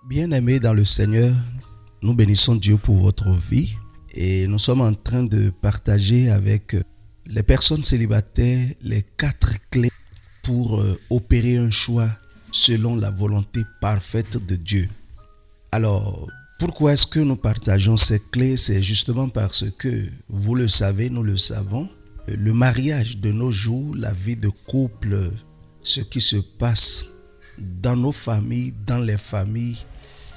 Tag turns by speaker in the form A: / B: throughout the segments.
A: Bien-aimés dans le Seigneur, nous bénissons Dieu pour votre vie et nous sommes en train de partager avec les personnes célibataires les 4 clés pour opérer un choix selon la volonté parfaite de Dieu. Alors, pourquoi est-ce que nous partageons ces clés? C'est justement parce que, vous le savez, nous le savons, le mariage de nos jours, la vie de couple, ce qui se passe dans nos familles, dans les familles,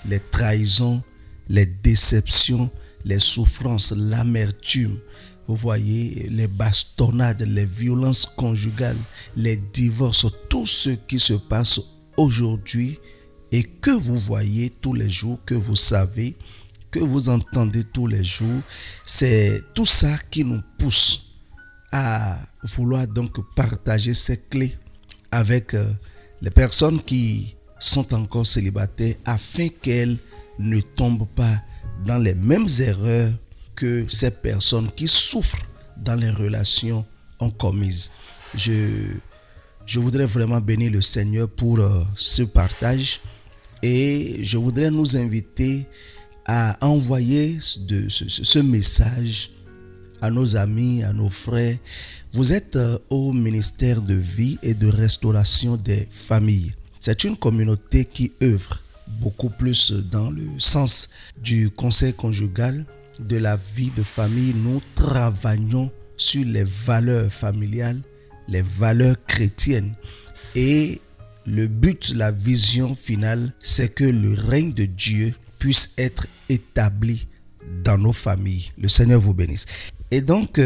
A: les trahisons, les déceptions, les souffrances, l'amertume, vous voyez, les bastonnades, les violences conjugales, les divorces, tout ce qui se passe aujourd'hui et que vous voyez tous les jours, que vous savez, que vous entendez tous les jours, c'est tout ça qui nous pousse à vouloir donc partager ces clés avec les personnes qui sont encore célibataires afin qu'elles ne tombent pas dans les mêmes erreurs que ces personnes qui souffrent dans les relations ont commises. Je voudrais vraiment bénir le Seigneur pour ce partage et je voudrais nous inviter à envoyer ce message à nos amis, à nos frères. Vous êtes au ministère de vie et de restauration des familles. C'est une communauté qui œuvre beaucoup plus dans le sens du conseil conjugal, de la vie de famille. Nous travaillons sur les valeurs familiales, les valeurs chrétiennes. Et le but, la vision finale, c'est que le règne de Dieu puisse être établi dans nos familles. Le Seigneur vous bénisse. Et donc,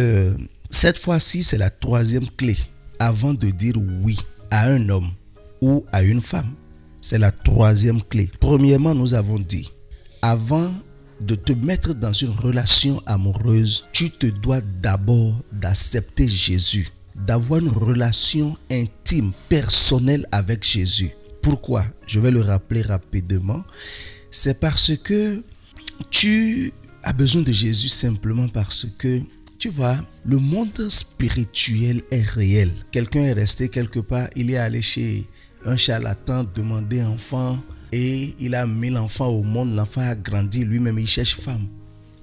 A: cette fois-ci, c'est la 3e clé avant de dire oui à un homme ou à une femme. C'est la 3e clé. Premièrement, nous avons dit, avant de te mettre dans une relation amoureuse, tu te dois d'abord d'accepter Jésus, d'avoir une relation intime, personnelle avec Jésus. Pourquoi? Je vais le rappeler rapidement. C'est parce que tu as besoin de Jésus simplement parce que tu vois, le monde spirituel est réel. Quelqu'un est resté quelque part, il est allé chez un charlatan demander enfant et il a mis l'enfant au monde, l'enfant a grandi, lui-même il cherche femme.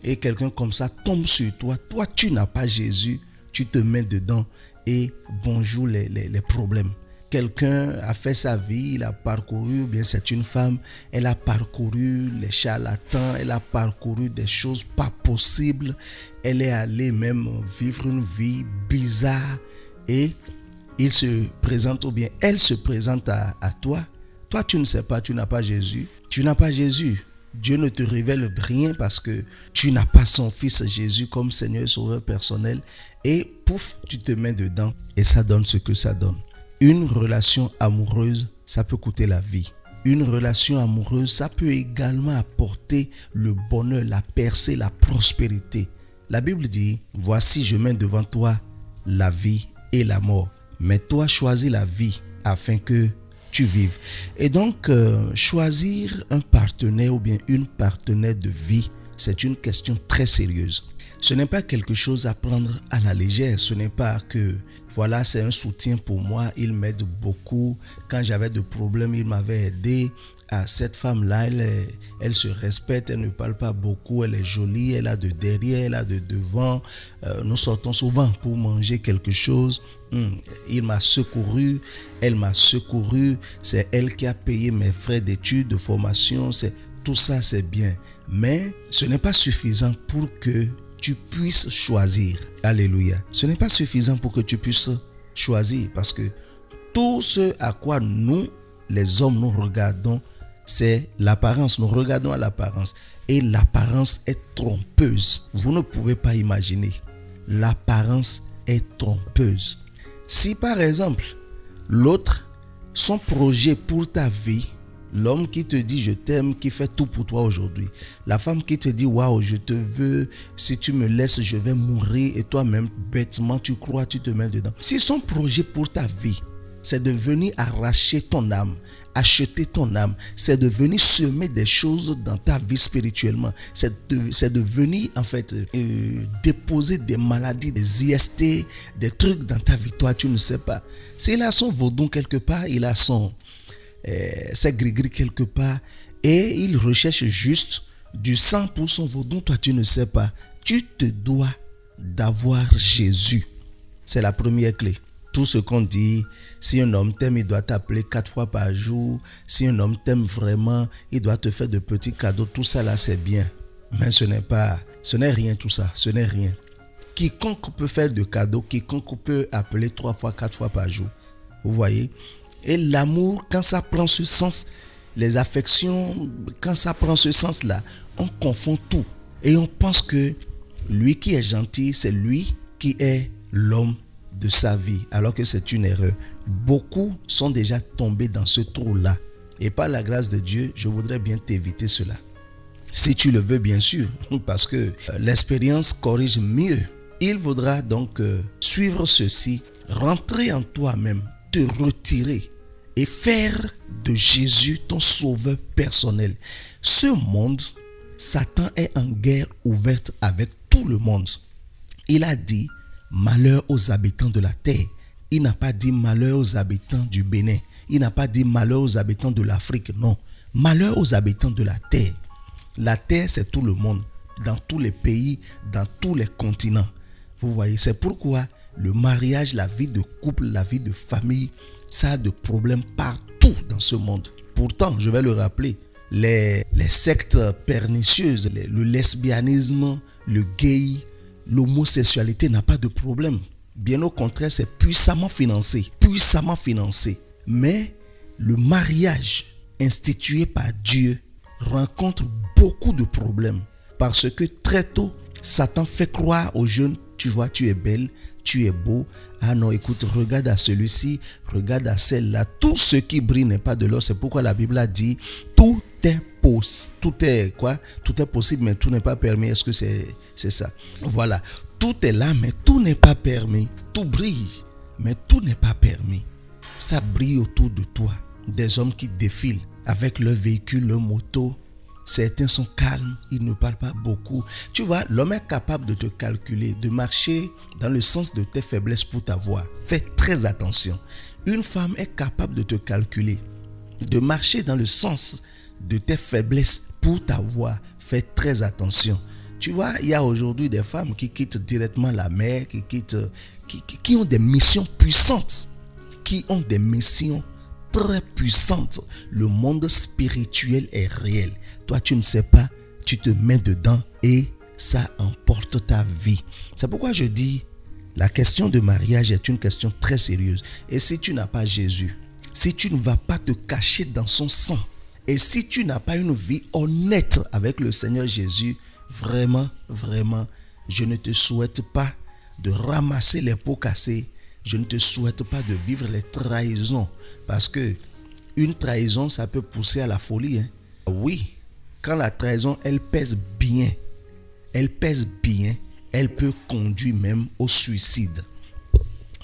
A: Et quelqu'un comme ça tombe sur toi, toi tu n'as pas Jésus, tu te mets dedans et bonjour les problèmes. Quelqu'un a fait sa vie, il a parcouru, ou bien c'est une femme, elle a parcouru les charlatans, elle a parcouru des choses pas possibles, elle est allée même vivre une vie bizarre et il se présente ou bien elle se présente à toi. Toi tu ne sais pas, tu n'as pas Jésus, Dieu ne te révèle rien parce que tu n'as pas son fils Jésus comme Seigneur et Sauveur personnel et pouf, tu te mets dedans et ça donne ce que ça donne. Une relation amoureuse, ça peut coûter la vie. Une relation amoureuse, ça peut également apporter le bonheur, la percée, la prospérité. La Bible dit, voici je mets devant toi la vie et la mort. Mais toi choisis la vie afin que tu vives. Et donc, choisir un partenaire ou bien une partenaire de vie, c'est une question très sérieuse. Ce n'est pas quelque chose à prendre à la légère. Ce n'est pas que, voilà, c'est un soutien pour moi. Il m'aide beaucoup. Quand j'avais des problèmes, il m'avait aidé. Ah, cette femme-là, elle se respecte, elle ne parle pas beaucoup, elle est jolie, elle a de derrière, elle a de devant. Nous sortons souvent pour manger quelque chose. Il m'a secouru, elle m'a secouru. C'est elle qui a payé mes frais d'études, de formation. Tout ça, c'est bien. Mais ce n'est pas suffisant pour que tu puisses choisir. Alléluia. Ce n'est pas suffisant pour que tu puisses choisir parce que tout ce à quoi nous, les hommes, nous regardons, c'est l'apparence. Nous regardons à l'apparence et l'apparence est trompeuse. Vous ne pouvez pas imaginer. L'apparence est trompeuse. Si par exemple, l'autre, son projet pour ta vie, l'homme qui te dit je t'aime, qui fait tout pour toi aujourd'hui. La femme qui te dit waouh, je te veux, si tu me laisses, je vais mourir. Et toi-même, bêtement, tu crois, tu te mets dedans. Si son projet pour ta vie, c'est de venir arracher ton âme, acheter ton âme, c'est de venir semer des choses dans ta vie spirituellement, c'est de venir en fait déposer des maladies, des IST, des trucs dans ta vie, toi tu ne sais pas. S'il a son vaudon quelque part, il a son c'est gris-gris quelque part et il recherche juste du sang pour son veau dont toi tu ne sais pas. Tu te dois d'avoir Jésus. C'est la première clé. Tout ce qu'on dit, si un homme t'aime, il doit t'appeler 4 fois par jour. Si un homme t'aime vraiment, il doit te faire de petits cadeaux. Tout ça là, c'est bien. Mais ce n'est rien tout ça. Ce n'est rien. Quiconque peut faire de cadeaux, quiconque peut appeler 3 fois, 4 fois par jour. Vous voyez? Et l'amour, quand ça prend ce sens, les affections, quand ça prend ce sens-là, on confond tout. Et on pense que lui qui est gentil, c'est lui qui est l'homme de sa vie, alors que c'est une erreur. Beaucoup sont déjà tombés dans ce trou-là. Et par la grâce de Dieu, je voudrais bien t'éviter cela. Si tu le veux, bien sûr, parce que l'expérience corrige mieux. Il faudra donc suivre ceci, rentrer en toi-même, te retirer et faire de Jésus ton sauveur personnel. Ce monde, Satan est en guerre ouverte avec tout le monde. Il a dit malheur aux habitants de la terre. Il n'a pas dit malheur aux habitants du Bénin. Il n'a pas dit malheur aux habitants de l'Afrique. Non, malheur aux habitants de la terre. La terre, c'est tout le monde, dans tous les pays, dans tous les continents. Vous voyez, c'est pourquoi le mariage, la vie de couple, la vie de famille, ça a des problèmes partout dans ce monde. Pourtant, je vais le rappeler, les sectes pernicieuses, le lesbianisme, le gay, l'homosexualité n'a pas de problème. Bien au contraire, c'est puissamment financé. Puissamment financé. Mais le mariage institué par Dieu rencontre beaucoup de problèmes. Parce que très tôt, Satan fait croire aux jeunes, tu vois, tu es belle, tu es beau. Ah non, écoute, regarde à celui-ci, regarde à celle-là. Tout ce qui brille n'est pas de l'or. C'est pourquoi la Bible a dit, tout est possible, mais tout n'est pas permis. Est-ce que c'est ça? Voilà. Tout est là, mais tout n'est pas permis. Tout brille, mais tout n'est pas permis. Ça brille autour de toi. Des hommes qui défilent avec leur véhicule, leur moto. Certains sont calmes, ils ne parlent pas beaucoup. Tu vois, l'homme est capable de te calculer, de marcher dans le sens de tes faiblesses pour t'avoir. Fais très attention. Une femme est capable de te calculer, de marcher dans le sens de tes faiblesses pour t'avoir. Fais très attention. Tu vois, il y a aujourd'hui des femmes qui quittent directement la mer, qui ont des missions puissantes, qui ont des missions très puissantes. Le monde spirituel est réel. Toi, tu ne sais pas, tu te mets dedans et ça emporte ta vie. C'est pourquoi je dis, la question de mariage est une question très sérieuse. Et si tu n'as pas Jésus, si tu ne vas pas te cacher dans son sang, et si tu n'as pas une vie honnête avec le Seigneur Jésus, vraiment, vraiment, je ne te souhaite pas de ramasser les pots cassés. Je ne te souhaite pas de vivre les trahisons. Parce que une trahison, ça peut pousser à la folie. Oui, quand la trahison, elle pèse bien, elle peut conduire même au suicide.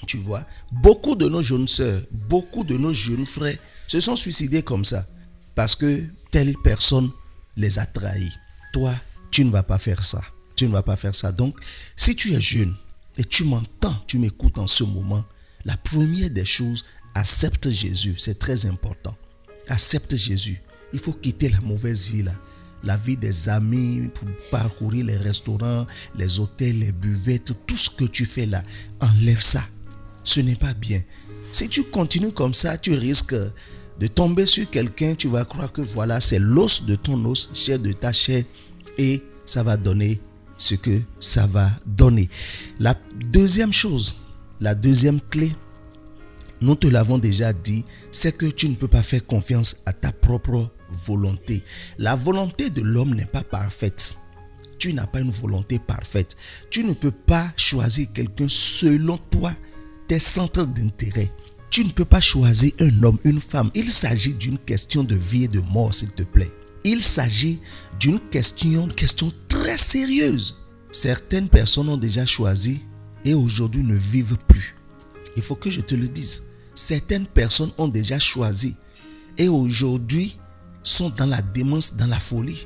A: Tu vois, beaucoup de nos jeunes sœurs, beaucoup de nos jeunes frères se sont suicidés comme ça. Parce que telle personne les a trahis. Toi, tu ne vas pas faire ça. Tu ne vas pas faire ça. Donc, si tu es jeune et tu m'entends, tu m'écoutes en ce moment, la première des choses, accepte Jésus. C'est très important. Accepte Jésus. Il faut quitter la mauvaise vie là. La vie des amis, pour parcourir les restaurants, les hôtels, les buvettes, tout ce que tu fais là, enlève ça. Ce n'est pas bien. Si tu continues comme ça, tu risques de tomber sur quelqu'un, tu vas croire que voilà, c'est l'os de ton os, chair de ta chair, et ça va donner ce que ça va donner. La deuxième chose, la deuxième clé, nous te l'avons déjà dit, c'est que tu ne peux pas faire confiance à ta propre volonté. La volonté de l'homme n'est pas parfaite. Tu n'as pas une volonté parfaite. Tu ne peux pas choisir quelqu'un selon toi, tes centres d'intérêt. Tu ne peux pas choisir un homme, une femme. Il s'agit d'une question de vie et de mort, s'il te plaît. Il s'agit d'une question très sérieuse. Certaines personnes ont déjà choisi et aujourd'hui ne vivent plus. Il faut que je te le dise. Certaines personnes ont déjà choisi et aujourd'hui sont dans la démence, dans la folie.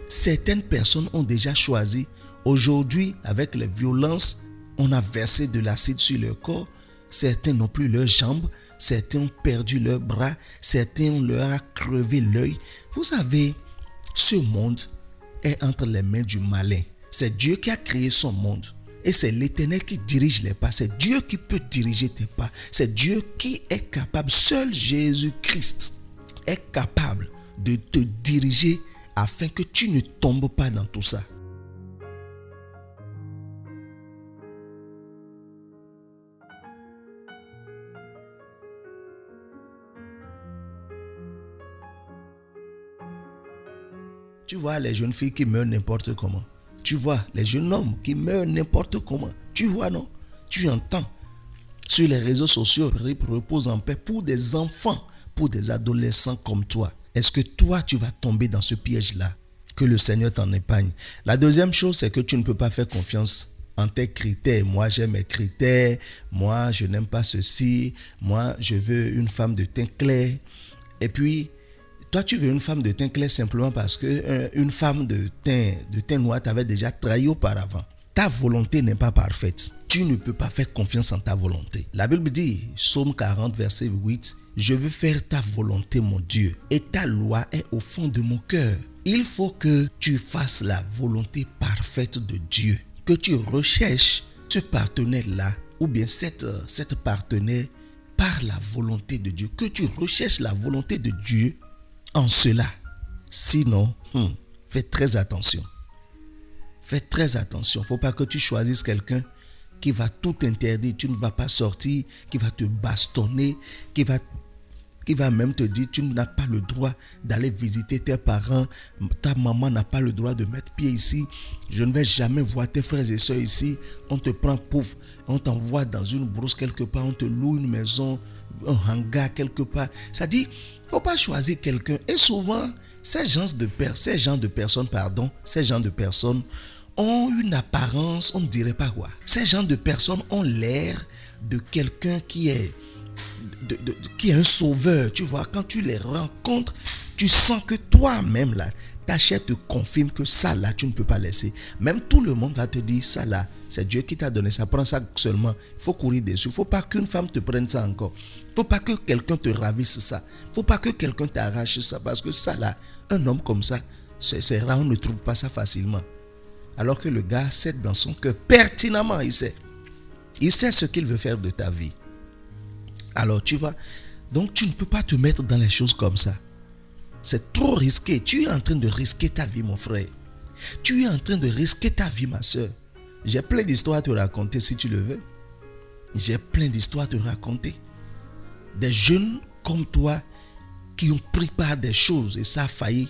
A: Certaines personnes ont déjà choisi. Aujourd'hui, avec les violences, on a versé de l'acide sur leur corps. Certains n'ont plus leurs jambes. certains ont perdu leur bras, certains on leur a crevé l'œil. Vous savez, ce monde est entre les mains du malin. C'est Dieu qui a créé son monde. Et c'est l'Éternel qui dirige les pas. C'est Dieu qui peut diriger tes pas. C'est Dieu qui est capable. Seul Jésus-Christ est capable de te diriger afin que tu ne tombes pas dans tout ça. Tu vois les jeunes filles qui meurent n'importe comment. Tu vois les jeunes hommes qui meurent n'importe comment. Tu vois, non? Tu entends sur les réseaux sociaux, repose en paix pour des enfants, pour des adolescents comme toi. Est-ce que toi, tu vas tomber dans ce piège-là? Que le Seigneur t'en épargne. La deuxième chose, c'est que tu ne peux pas faire confiance en tes critères. Moi, j'ai mes critères. Moi, je n'aime pas ceci. Moi, je veux une femme de teint clair. Et puis, toi, tu veux une femme de teint clair simplement parce qu'une femme de teint noir t'avait déjà trahi auparavant. Ta volonté n'est pas parfaite. Tu ne peux pas faire confiance en ta volonté. La Bible dit, Psaume 40, verset 8, « Je veux faire ta volonté, mon Dieu, et ta loi est au fond de mon cœur. » Il faut que tu fasses la volonté parfaite de Dieu. Que tu recherches ce partenaire-là, ou bien cette partenaire par la volonté de Dieu. Que tu recherches la volonté de Dieu en cela. Sinon, fais très attention. Fais très attention. Il ne faut pas que tu choisisses quelqu'un qui va tout interdire. Tu ne vas pas sortir, qui va te bastonner, qui va même te dire tu n'as pas le droit d'aller visiter tes parents. Ta maman n'a pas le droit de mettre pied ici. Je ne vais jamais voir tes frères et soeurs ici. On te prend pouf, on t'envoie dans une brousse quelque part, on te loue une maison, un hangar quelque part. Ça dit, il ne faut pas choisir quelqu'un. Et souvent, ces gens de personnes ont une apparence, on ne dirait pas quoi. Ces gens de personnes ont l'air de quelqu'un qui est un sauveur. Tu vois, quand tu les rencontres, tu sens que toi-même là, ta chair te confirme que ça là, tu ne peux pas laisser. Même tout le monde va te dire ça là, c'est Dieu qui t'a donné ça, prends ça seulement. Il faut courir dessus. Il ne faut pas qu'une femme te prenne ça encore. Il ne faut pas que quelqu'un te ravisse ça. Il ne faut pas que quelqu'un t'arrache ça, parce que ça là, un homme comme ça, c'est rare, on ne trouve pas ça facilement. Alors que le gars sait dans son cœur, pertinemment, il sait ce qu'il veut faire de ta vie. Alors tu vois, donc tu ne peux pas te mettre dans les choses comme ça. C'est trop risqué. Tu es en train de risquer ta vie, mon frère. Tu es en train de risquer ta vie, ma soeur. J'ai plein d'histoires à te raconter si tu le veux. J'ai plein d'histoires à te raconter. Des jeunes comme toi qui ont pris part des choses et ça a failli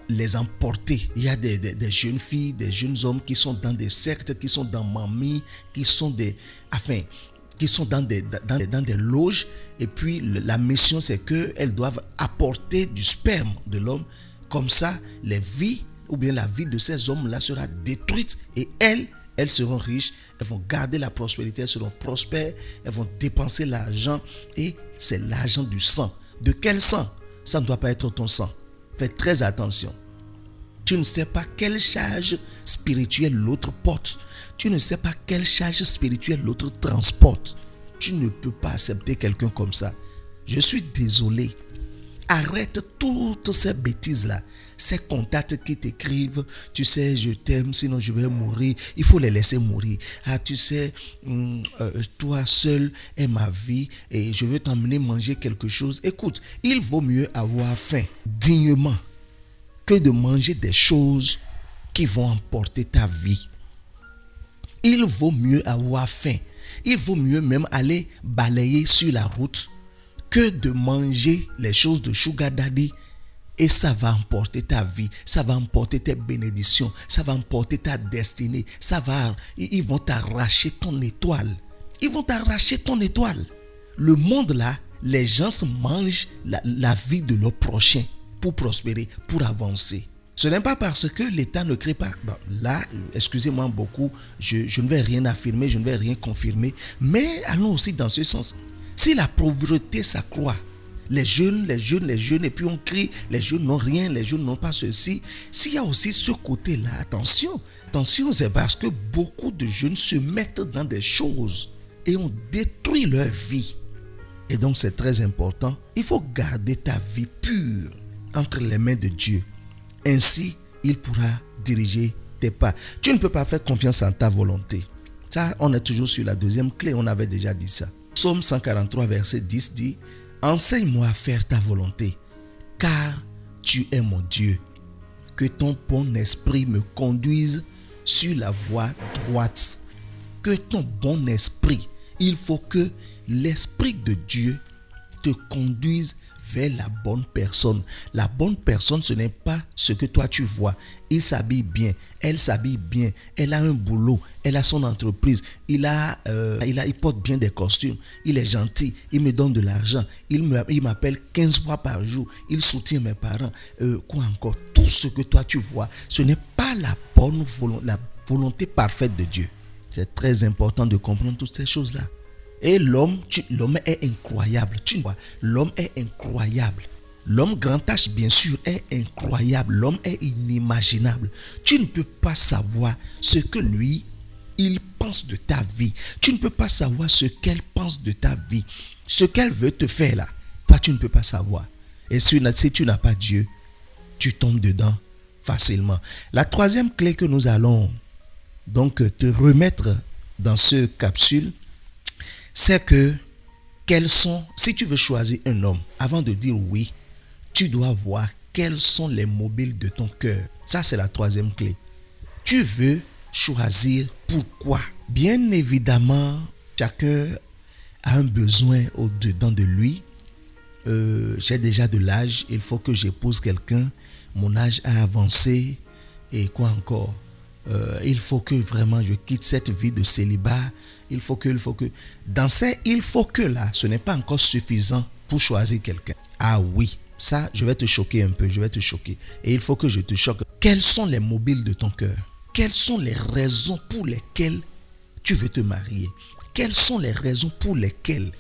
A: les emporter. Il y a des jeunes filles, des jeunes hommes qui sont dans des sectes, qui sont dans Mamie, qui sont dans des loges. Et puis la mission, c'est qu'elles doivent apporter du sperme de l'homme. Comme ça, les vies ou bien la vie de ces hommes-là sera détruite. Et elles seront riches, elles vont garder la prospérité, elles seront prospères, elles vont dépenser l'argent. Et c'est l'argent du sang. De quel sang? Ça ne doit pas être ton sang. Fais très attention. Tu ne sais pas quelle charge spirituelle l'autre porte. Tu ne sais pas quelle charge spirituelle l'autre transporte. Tu ne peux pas accepter quelqu'un comme ça. Je suis désolé. Arrête toutes ces bêtises-là. Ces contacts qui t'écrivent, tu sais, je t'aime, sinon je vais mourir. Il faut les laisser mourir. Ah, tu sais, toi seul est ma vie et je veux t'emmener manger quelque chose. Écoute, il vaut mieux avoir faim dignement que de manger des choses qui vont emporter ta vie. Il vaut mieux avoir faim. Il vaut mieux même aller balayer sur la route que de manger les choses de Sugar Daddy. Et ça va emporter ta vie, ça va emporter tes bénédictions, ça va emporter ta destinée. Ils vont t'arracher ton étoile. Ils vont t'arracher ton étoile. Le monde là, les gens mangent la vie de leur prochain pour prospérer, pour avancer. Ce n'est pas parce que l'État ne crée pas. Bon, là, excusez-moi beaucoup, je ne vais rien affirmer, je ne vais rien confirmer. Mais allons aussi dans ce sens. Si la pauvreté s'accroît, les jeunes, et puis on crie, les jeunes n'ont rien, les jeunes n'ont pas ceci. S'il y a aussi ce côté-là, attention, c'est parce que beaucoup de jeunes se mettent dans des choses et on détruit leur vie. Et donc c'est très important. Il faut garder ta vie pure entre les mains de Dieu. Ainsi, il pourra diriger tes pas. Tu ne peux pas faire confiance en ta volonté. Ça, on est toujours sur la deuxième clé. On avait déjà dit ça. Psaume 143, verset 10 dit: enseigne-moi à faire ta volonté, car tu es mon Dieu. Que ton bon esprit me conduise sur la voie droite. Que ton bon esprit, il faut que l'esprit de Dieu te conduise vers la bonne personne. La bonne personne, ce n'est pas ce que toi tu vois. Il s'habille bien, elle s'habille bien, elle a un boulot, elle a son entreprise, il porte bien des costumes, il est gentil, il me donne de l'argent, il m'appelle 15 fois par jour, il soutient mes parents. Quoi encore? Tout ce que toi tu vois, ce n'est pas la volonté parfaite de Dieu. C'est très important de comprendre toutes ces choses-là. Et l'homme est incroyable. Tu vois, l'homme est incroyable. L'homme grand H, bien sûr, est incroyable. L'homme est inimaginable. Tu ne peux pas savoir ce que lui, il pense de ta vie. Tu ne peux pas savoir ce qu'elle pense de ta vie. Ce qu'elle veut te faire là, toi, tu ne peux pas savoir. Et si tu n'as pas Dieu, tu tombes dedans facilement. La troisième clé que nous allons donc te remettre dans ce capsule, c'est que si tu veux choisir un homme, avant de dire oui, tu dois voir quels sont les mobiles de ton cœur. Ça, c'est la troisième clé. Tu veux choisir pourquoi? Bien évidemment, chacun a un besoin au-dedans de lui. J'ai déjà de l'âge, il faut que j'épouse quelqu'un. Mon âge a avancé. Et quoi encore? Il faut que vraiment je quitte cette vie de célibat. Il faut que. Dans ces il faut que là, ce n'est pas encore suffisant pour choisir quelqu'un. Ah oui, ça, je vais te choquer un peu, Et il faut que je te choque. Quels sont les mobiles de ton cœur? Quelles sont les raisons pour lesquelles tu veux te marier? Quelles sont les raisons pour lesquelles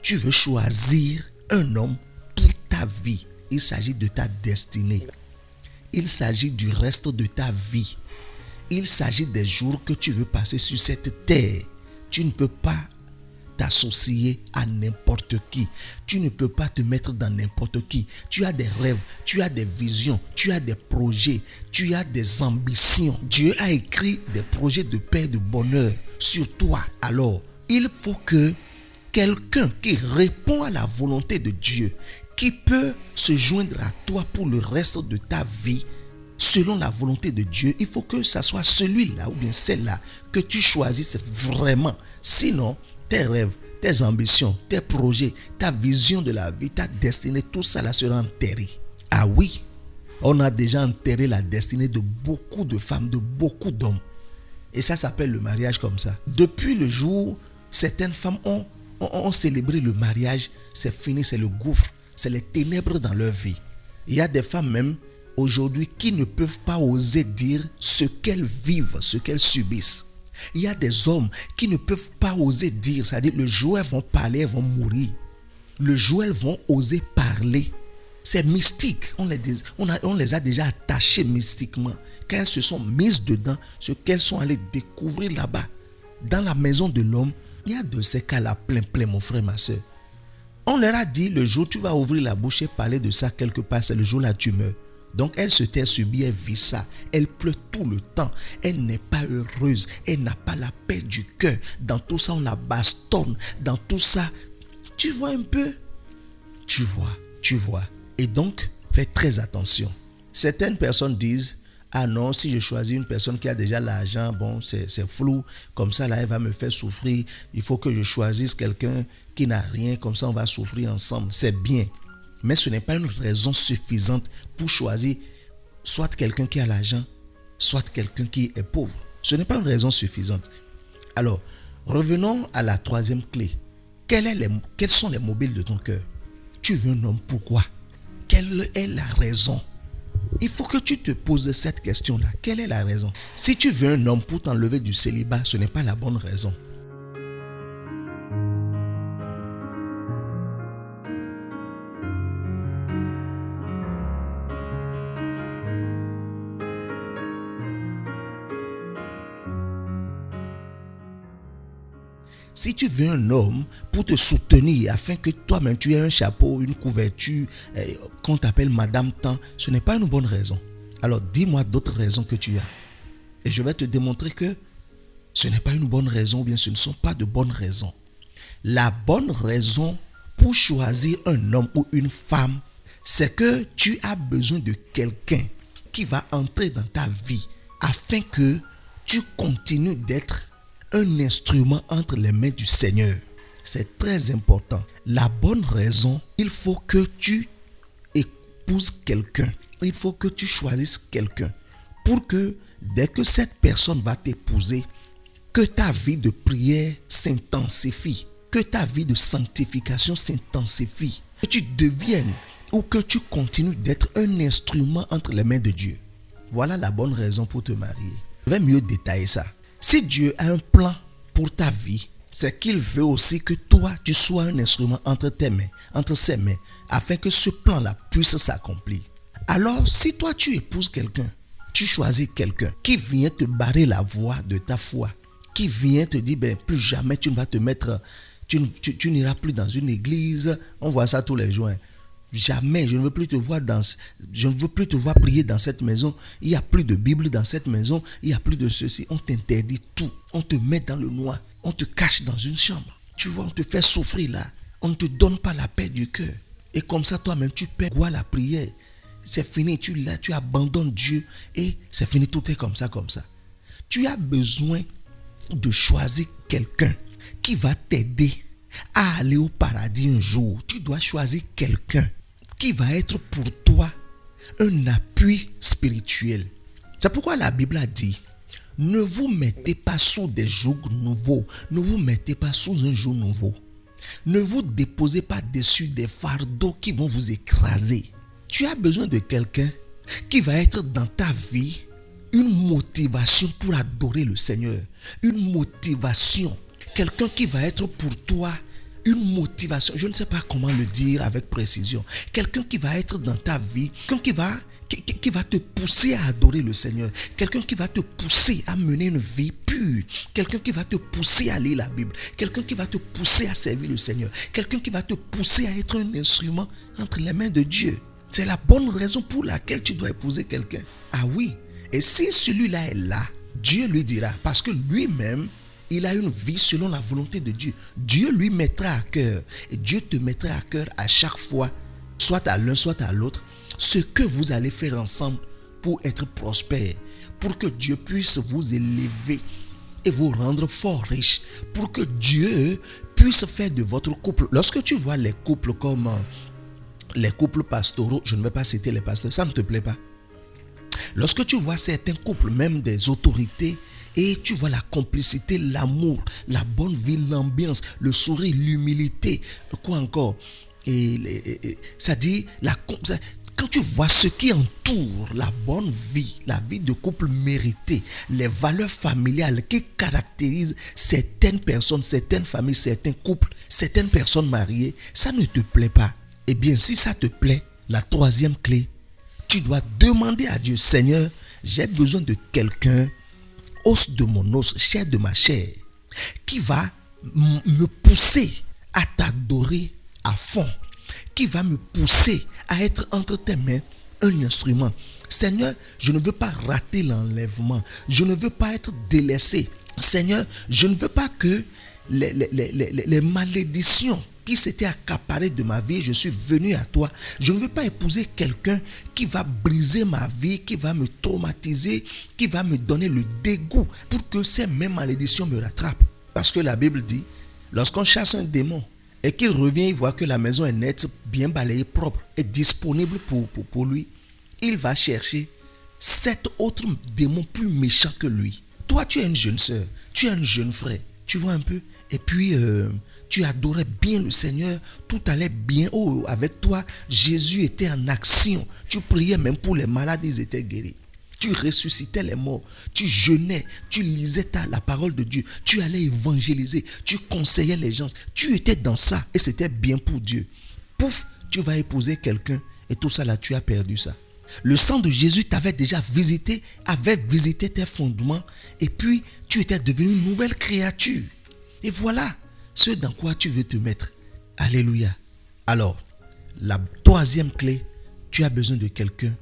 A: tu veux choisir un homme pour ta vie? Il s'agit de ta destinée. Il s'agit du reste de ta vie. Il s'agit des jours que tu veux passer sur cette terre. Tu ne peux pas t'associer à n'importe qui. Tu ne peux pas te mettre dans n'importe qui. Tu as des rêves, tu as des visions, tu as des projets, tu as des ambitions. Dieu a écrit des projets de paix et de bonheur sur toi. Alors, il faut que quelqu'un qui répond à la volonté de Dieu, qui peut se joindre à toi pour le reste de ta vie, selon la volonté de Dieu, il faut que ça soit celui-là ou bien celle-là que tu choisisses vraiment. Sinon, tes rêves, tes ambitions, tes projets, ta vision de la vie, ta destinée, tout ça là sera enterré. Ah oui, on a déjà enterré la destinée de beaucoup de femmes, de beaucoup d'hommes. Et ça s'appelle le mariage comme ça. Depuis le jour, certaines femmes ont célébré le mariage, c'est fini, c'est le gouffre, c'est les ténèbres dans leur vie. Il y a des femmes même aujourd'hui qui ne peuvent pas oser dire ce qu'elles vivent, ce qu'elles subissent. Il y a des hommes qui ne peuvent pas oser dire, c'est-à-dire le jour où elles vont parler, elles vont mourir. Le jour où elles vont oser parler, c'est mystique. On les a déjà attachées mystiquement. Quand elles se sont mises dedans, ce qu'elles sont allées découvrir là-bas, dans la maison de l'homme, il y a de ces cas-là plein, mon frère, ma soeur. On leur a dit, le jour où tu vas ouvrir la bouche et parler de ça quelque part, c'est le jour-là tu meurs. Donc elle se tait subie, elle vit ça, elle pleure tout le temps, elle n'est pas heureuse, elle n'a pas la paix du cœur. Dans tout ça, on la bastonne, dans tout ça, tu vois un peu, tu vois. Et donc, fais très attention. Certaines personnes disent, ah non, si je choisis une personne qui a déjà l'argent, bon, c'est flou, comme ça là, elle va me faire souffrir, il faut que je choisisse quelqu'un qui n'a rien, comme ça on va souffrir ensemble, c'est bien. Mais ce n'est pas une raison suffisante pour choisir soit quelqu'un qui a l'argent, soit quelqu'un qui est pauvre. Ce n'est pas une raison suffisante. Alors, revenons à la troisième clé. Quels sont les mobiles de ton cœur? Tu veux un homme, pourquoi? Quelle est la raison? Il faut que tu te poses cette question-là. Quelle est la raison? Si tu veux un homme pour t'enlever du célibat, ce n'est pas la bonne raison. Si tu veux un homme pour te soutenir afin que toi-même tu aies un chapeau, une couverture, qu'on t'appelle Madame Tant, ce n'est pas une bonne raison. Alors dis-moi d'autres raisons que tu as. Et je vais te démontrer que ce n'est pas une bonne raison ou bien ce ne sont pas de bonnes raisons. La bonne raison pour choisir un homme ou une femme, c'est que tu as besoin de quelqu'un qui va entrer dans ta vie afin que tu continues d'être un instrument entre les mains du Seigneur. C'est très important. La bonne raison, il faut que tu épouses quelqu'un. Il faut que tu choisisses quelqu'un pour que dès que cette personne va t'épouser, que ta vie de prière s'intensifie, que ta vie de sanctification s'intensifie, que tu deviennes ou que tu continues d'être un instrument entre les mains de Dieu. Voilà la bonne raison pour te marier. Je vais mieux détailler ça. Si Dieu a un plan pour ta vie, c'est qu'il veut aussi que toi, tu sois un instrument entre tes mains, entre ses mains, afin que ce plan-là puisse s'accomplir. Alors, si toi, tu épouses quelqu'un, tu choisis quelqu'un qui vient te barrer la voie de ta foi, qui vient te dire, plus jamais tu ne vas te mettre, tu n'iras plus dans une église, on voit ça tous les jours. Jamais, je ne veux plus te voir prier dans cette maison. Il n'y a plus de Bible dans cette maison. Il n'y a plus de ceci. On t'interdit tout. On te met dans le noir. On te cache dans une chambre. Tu vois, on te fait souffrir là. On ne te donne pas la paix du cœur. Et comme ça, toi-même, tu perds quoi la prière. C'est fini. Tu abandonnes Dieu. Et c'est fini. Tout est comme ça, comme ça. Tu as besoin de choisir quelqu'un qui va t'aider à aller au paradis un jour. Tu dois choisir quelqu'un qui va être pour toi un appui spirituel. C'est pourquoi la Bible a dit, ne vous mettez pas sous des jougs nouveaux. Ne vous mettez pas sous un joug nouveau. Ne vous déposez pas dessus des fardeaux qui vont vous écraser. Tu as besoin de quelqu'un qui va être dans ta vie une motivation pour adorer le Seigneur. Une motivation. Quelqu'un qui va être pour toi une motivation, je ne sais pas comment le dire avec précision. Quelqu'un qui va être dans ta vie, quelqu'un qui va te pousser à adorer le Seigneur. Quelqu'un qui va te pousser à mener une vie pure. Quelqu'un qui va te pousser à lire la Bible. Quelqu'un qui va te pousser à servir le Seigneur. Quelqu'un qui va te pousser à être un instrument entre les mains de Dieu. C'est la bonne raison pour laquelle tu dois épouser quelqu'un. Ah oui. Et si celui-là est là, Dieu lui dira, parce que lui-même, il a une vie selon la volonté de Dieu. Dieu lui mettra à cœur. Et Dieu te mettra à cœur à chaque fois, soit à l'un, soit à l'autre, ce que vous allez faire ensemble pour être prospère. Pour que Dieu puisse vous élever et vous rendre fort riche. Pour que Dieu puisse faire de votre couple. Lorsque tu vois les couples comme les couples pastoraux, je ne vais pas citer les pasteurs, ça ne te plaît pas. Lorsque tu vois certains couples, même des autorités, et tu vois la complicité, l'amour, la bonne vie, l'ambiance, le sourire, l'humilité, quoi encore. Ça dit, quand tu vois ce qui entoure la bonne vie, la vie de couple méritée, les valeurs familiales qui caractérisent certaines personnes, certaines familles, certains couples, certaines personnes mariées, ça ne te plaît pas. Eh bien, si ça te plaît, la troisième clé, tu dois demander à Dieu, Seigneur, j'ai besoin de quelqu'un, os de mon os, chair de ma chair, qui va me pousser à t'adorer à fond, qui va me pousser à être entre tes mains un instrument. Seigneur, je ne veux pas rater l'enlèvement, je ne veux pas être délaissé. Seigneur, je ne veux pas que les malédictions qui s'étaient accaparées de ma vie, je suis venu à toi. Je ne veux pas épouser quelqu'un qui va briser ma vie, qui va me traumatiser, qui va me donner le dégoût pour que ces mêmes malédictions me rattrapent. Parce que la Bible dit, lorsqu'on chasse un démon et qu'il revient, il voit que la maison est nette, bien balayée, propre et disponible pour lui, il va chercher 7 autres démons plus méchants que lui. Toi, tu es une jeune sœur, tu es un jeune frère, tu vois un peu, et puis tu adorais bien le Seigneur, tout allait bien. Oh, avec toi, Jésus était en action. Tu priais même pour les malades, ils étaient guéris. Tu ressuscitais les morts, tu jeûnais, tu lisais la parole de Dieu, tu allais évangéliser, tu conseillais les gens. Tu étais dans ça et c'était bien pour Dieu. Pouf, tu vas épouser quelqu'un et tout ça là, tu as perdu ça. Le sang de Jésus t'avait déjà avait visité tes fondements et puis tu étais devenu une nouvelle créature. Et voilà ce dans quoi tu veux te mettre. Alléluia. Alors, la troisième clé, tu as besoin de quelqu'un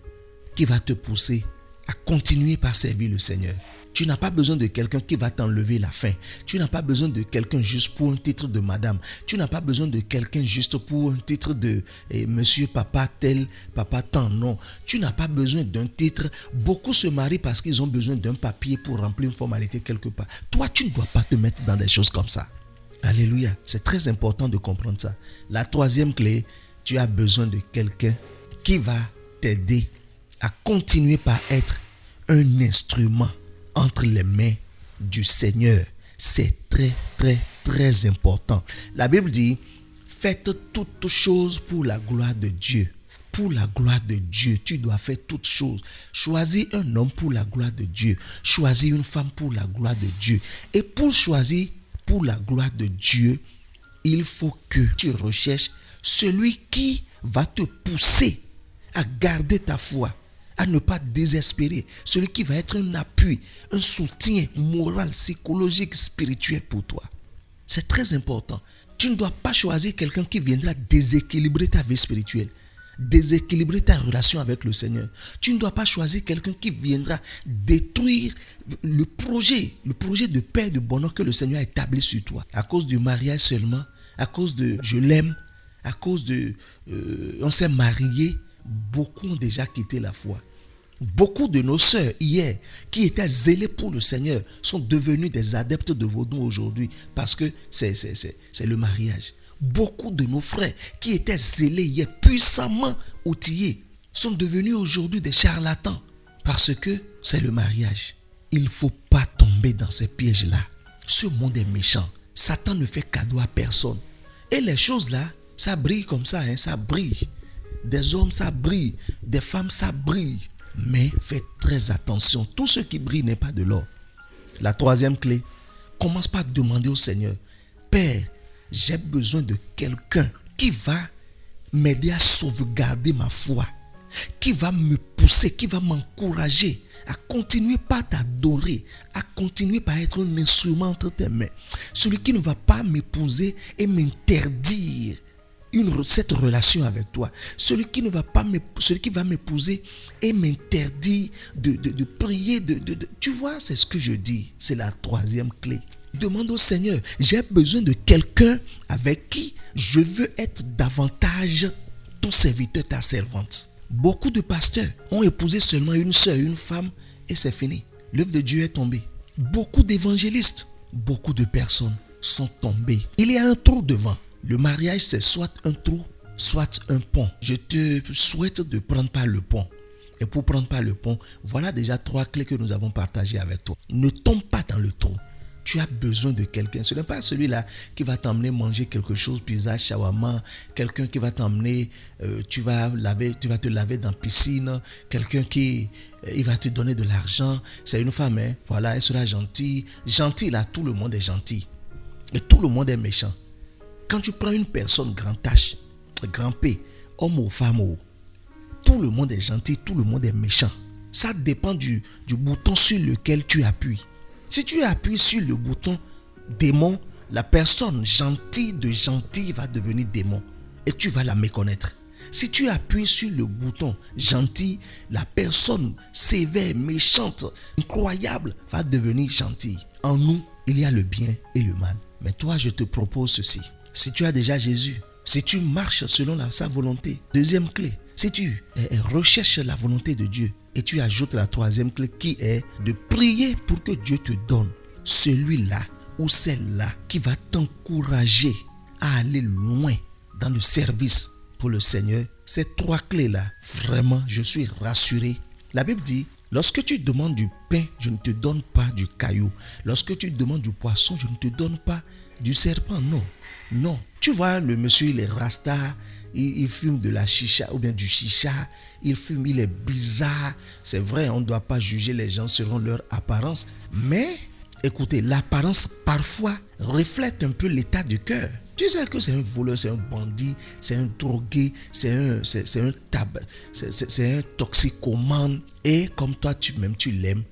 A: qui va te pousser à continuer par servir le Seigneur. Tu n'as pas besoin de quelqu'un qui va t'enlever la faim. Tu n'as pas besoin de quelqu'un juste pour un titre de madame. Tu n'as pas besoin de quelqu'un juste pour un titre de monsieur, papa, tel, papa, tant. Non. Tu n'as pas besoin d'un titre. Beaucoup se marient parce qu'ils ont besoin d'un papier pour remplir une formalité quelque part. Toi, tu ne dois pas te mettre dans des choses comme ça. Alléluia. C'est très important de comprendre ça. La troisième clé, tu as besoin de quelqu'un qui va t'aider à continuer par être un instrument entre les mains du Seigneur. C'est très, très, très important. La Bible dit, faites toutes choses pour la gloire de Dieu. Pour la gloire de Dieu, tu dois faire toutes choses. Choisis un homme pour la gloire de Dieu. Choisis une femme pour la gloire de Dieu. Et pour choisir pour la gloire de Dieu, il faut que tu recherches celui qui va te pousser à garder ta foi, à ne pas désespérer, celui qui va être un appui, un soutien moral, psychologique, spirituel pour toi. C'est très important. Tu ne dois pas choisir quelqu'un qui viendra déséquilibrer ta vie spirituelle, déséquilibrer ta relation avec le Seigneur. Tu ne dois pas choisir quelqu'un qui viendra détruire le projet de paix et de bonheur que le Seigneur a établi sur toi. À cause du mariage seulement, à cause de je l'aime, à cause de on s'est marié, beaucoup ont déjà quitté la foi. Beaucoup de nos sœurs hier qui étaient zélées pour le Seigneur sont devenues des adeptes de vaudou aujourd'hui parce que c'est le mariage. Beaucoup de nos frères qui étaient zélés hier, puissamment outillés, sont devenus aujourd'hui des charlatans parce que c'est le mariage. Il ne faut pas tomber dans ces pièges-là. Ce monde est méchant. Satan ne fait cadeau à personne. Et les choses là, ça brille comme ça, ça brille. Des hommes, ça brille. Des femmes, ça brille. Mais faites très attention. Tout ce qui brille n'est pas de l'or. La troisième clé, commence par demander au Seigneur, Père, j'ai besoin de quelqu'un qui va m'aider à sauvegarder ma foi, qui va me pousser, qui va m'encourager à continuer par t'adorer, à continuer par être un instrument entre tes mains. Celui qui ne va pas m'épouser et m'interdire cette relation avec toi. Celui qui va m'épouser et m'interdire de prier. Tu vois, c'est ce que je dis. C'est la troisième clé. Demande au Seigneur, j'ai besoin de quelqu'un avec qui je veux être davantage ton serviteur, ta servante. Beaucoup de pasteurs ont épousé seulement une sœur, une femme et c'est fini. L'œuvre de Dieu est tombée. Beaucoup d'évangélistes, beaucoup de personnes sont tombées. Il y a un trou devant. Le mariage, c'est soit un trou, soit un pont. Je te souhaite de prendre par le pont. Et pour prendre par le pont, voilà déjà 3 clés que nous avons partagées avec toi. Ne tombe pas dans le trou. Tu as besoin de quelqu'un. Ce n'est pas celui-là qui va t'emmener manger quelque chose, pizza, shawarma, quelqu'un qui va t'emmener, tu vas te laver dans la piscine, quelqu'un qui il va te donner de l'argent. C'est une femme, voilà, elle sera gentille. Gentil, là, tout le monde est gentil. Et tout le monde est méchant. Quand tu prends une personne grand H, grand P, homme ou femme, tout le monde est gentil, tout le monde est méchant. Ça dépend du bouton sur lequel tu appuies. Si tu appuies sur le bouton démon, la personne gentille de gentil va devenir démon et tu vas la méconnaître. Si tu appuies sur le bouton gentil, la personne sévère, méchante, incroyable va devenir gentille. En nous, il y a le bien et le mal. Mais toi, je te propose ceci. Si tu as déjà Jésus, si tu marches selon sa volonté, deuxième clé, si tu recherches la volonté de Dieu et tu ajoutes la troisième clé qui est de prier pour que Dieu te donne celui-là ou celle-là qui va t'encourager à aller loin dans le service pour le Seigneur. Ces 3 clés-là, vraiment, je suis rassuré. La Bible dit, lorsque tu demandes du pain, je ne te donne pas du caillou. Lorsque tu demandes du poisson, je ne te donne pas du serpent. Non. Tu vois, le monsieur, il est rasta, il fume de la chicha ou bien du chicha, il fume, il est bizarre. C'est vrai, on ne doit pas juger les gens selon leur apparence. Mais, écoutez, l'apparence parfois reflète un peu l'état du cœur. Tu sais que c'est un voleur, c'est un bandit, c'est un drogué, c'est un toxicomane. Et comme toi, tu l'aimes,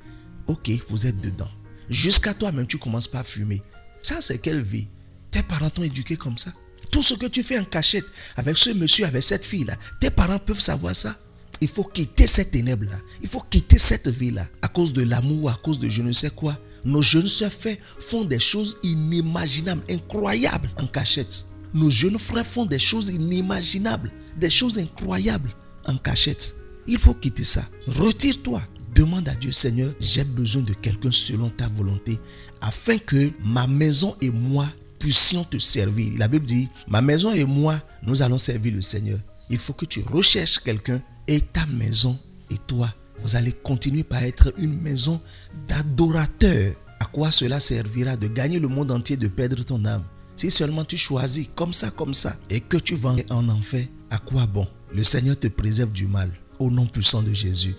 A: ok, vous êtes dedans. Jusqu'à toi-même, tu commences pas à fumer. Ça, c'est quelle vie? Tes parents t'ont éduqué comme ça. Tout ce que tu fais en cachette avec ce monsieur, avec cette fille-là, tes parents peuvent savoir ça. Il faut quitter cette ténèbre-là. Il faut quitter cette vie-là. À cause de l'amour, à cause de je ne sais quoi. Nos jeunes sœurs font des choses inimaginables, incroyables en cachette. Nos jeunes frères font des choses inimaginables, des choses incroyables en cachette. Il faut quitter ça. Retire-toi. Demande à Dieu, Seigneur, j'ai besoin de quelqu'un selon ta volonté, afin que ma maison et moi puissions te servir. La Bible dit, ma maison et moi, nous allons servir le Seigneur. Il faut que tu recherches quelqu'un et ta maison et toi, vous allez continuer par être une maison d'adorateurs. À quoi cela servira de gagner le monde entier, de perdre ton âme? Si seulement tu choisis comme ça, et que tu vas en enfer, à quoi bon? Le Seigneur te préserve du mal, au nom puissant de Jésus.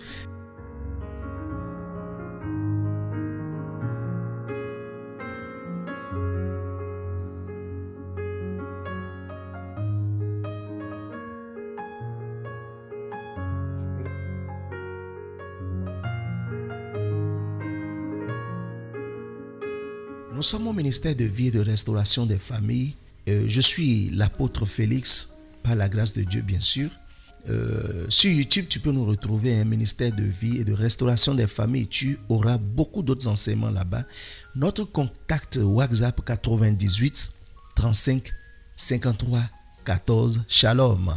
A: Nous sommes au ministère de vie et de restauration des familles. Je suis l'apôtre Félix, par la grâce de Dieu bien sûr. Sur YouTube, tu peux nous retrouver un ministère de vie et de restauration des familles. Tu auras beaucoup d'autres enseignements là-bas. Notre contact WhatsApp 98 35 53 14. Shalom.